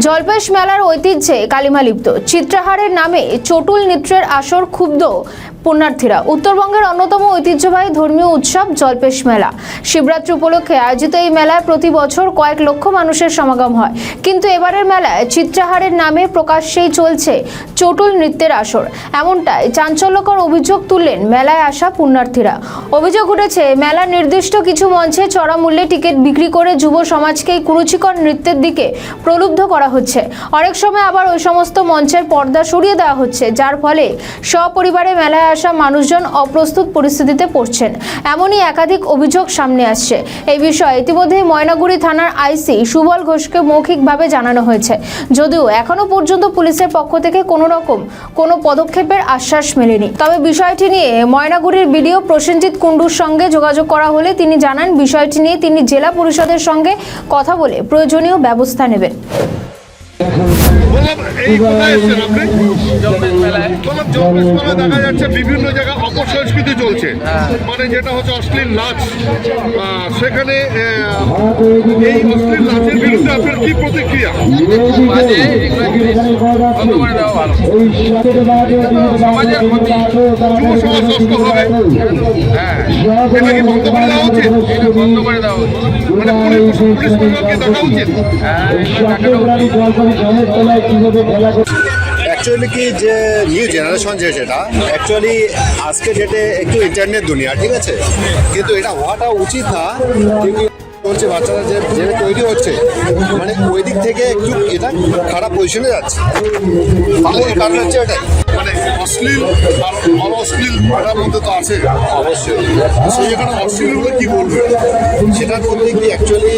জলপেশ মেলার ঐতিহ্যে কালিমা লিপ্ত। চিত্রাহারের নামে চটুল নৃত্যের আসর ক্ষুব্ধ পুণ্যার্থীরা। উত্তরবঙ্গের অন্যতম ঐতিহ্যবাহী ধর্মীয় উৎসব জলপেশ মেলা। শিবরাত্রি উপলক্ষে আয়োজিত এই মেলায় প্রতি বছর কয়েক লক্ষ মানুষের সমাগম হয়, কিন্তু এবারের মেলায় চিত্রাহারের নামে প্রকাশ্যেই চলছে চটুল নৃত্যের আসর। এমনটাই চাঞ্চল্যকর অভিযোগ তুললেন মেলায় আসা পুণ্যার্থীরা। অভিযোগ উঠেছে, মেলার নির্দিষ্ট কিছু মঞ্চে চড়া মূল্যে টিকিট বিক্রি করে যুব সমাজকে কুরুচিকর নৃত্যের দিকে প্রলুব্ধ করা হচ্ছে। অনেক সময় আবার ওই সমস্ত মঞ্চের পর্দা সরিয়ে দেওয়া হচ্ছে, যার ফলে সপরিবারে মেলায় আসা মানুষজন অপ্রস্তুত পরিস্থিতিতে পড়ছেন। এমনই একাধিক অভিযোগ সামনে আসছে। এই বিষয়ে ইতিমধ্যে ময়নাগুড়ি থানার আইসি সুবল ঘোষকে মৌখিকভাবে জানানো হয়েছে, যদিও এখনো পর্যন্ত পুলিশের পক্ষ থেকে কোনো পদক্ষেপের আশ্বাস মেলেনি। তবে বিষয়টি নিয়ে ময়নাগুড়ির বিডিও প্রসেনজিৎ কুণ্ডুর সঙ্গে যোগাযোগ করা হলে তিনি জানান, বিষয়টি নিয়ে তিনি জেলা পরিষদের সঙ্গে কথা বলে প্রয়োজনীয় ব্যবস্থা নেবেন। দেখা যাচ্ছে বিভিন্ন জায়গায় অপসংস্কৃতি চলছে, মানে যেটা হচ্ছে অশ্লীল নাচ। সেখানে এই অশ্লীল নাচের বিরুদ্ধে আপনার কি প্রতিক্রিয়া? যুব সমাজ নষ্ট হবে, এটা কি বন্ধ করে দেওয়া উচিত? মানে পুলিশ বিভাগকে দেখা উচিত। অ্যাকচুয়ালি কি যে নিউ জেনারেশন যেটা অ্যাকচুয়ালি আজকে ডেটে একটু ইন্টারনেট দুনিয়া, ঠিক আছে, কিন্তু এটা হওয়াটা উচিত না। বলছে বাচ্চারা যে তৈরি হচ্ছে, মানে ওই দিক থেকে একটু এটা খারাপ পজিশনে যাচ্ছে। এর কারণ হচ্ছে এটা মানে অশ্লীল আর অশ্লীল এটার মধ্যে তো আছে অবশ্যই। সেই এখানে অশ্লীল হলে কি বলবে? সেটার মধ্যে কি অ্যাকচুয়ালি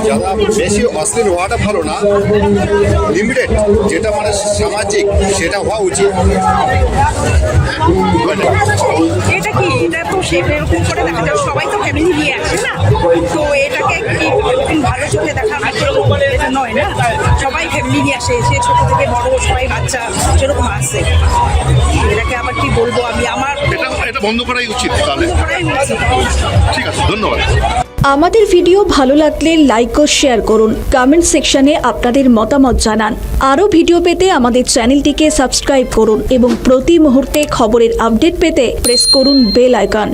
যারা বেশি অশ্লীল হওয়াটা ভালো না, লিমিটেড যেটা মানে সামাজিক সেটা হওয়া উচিত। এটা কি এটা তো সেরকম করে দেখা যায়, সবাই তো ফ্যামিলি নিয়ে আসে না, তো এটাকে কি ভালো চোখে দেখা এটা নয় না। সবাই ফ্যামিলি নিয়ে আসে, সে ছোট থেকে বড় সবাই বাচ্চা যেরকম আসে, এটাকে আবার কি বলবো আমি, আমার এটা বন্ধ করাই উচিত। তাহলে ঠিক আছে, ধন্যবাদ। আমাদের ভিডিও ভালো লাগলে লাইক ও শেয়ার করুন, কমেন্ট সেকশনে আপনাদের মতামত জানান। আরও ভিডিও পেতে আমাদের চ্যানেলটিকে সাবস্ক্রাইব করুন এবং প্রতি মুহূর্তে খবরের আপডেট পেতে প্রেস করুন বেল আইকন।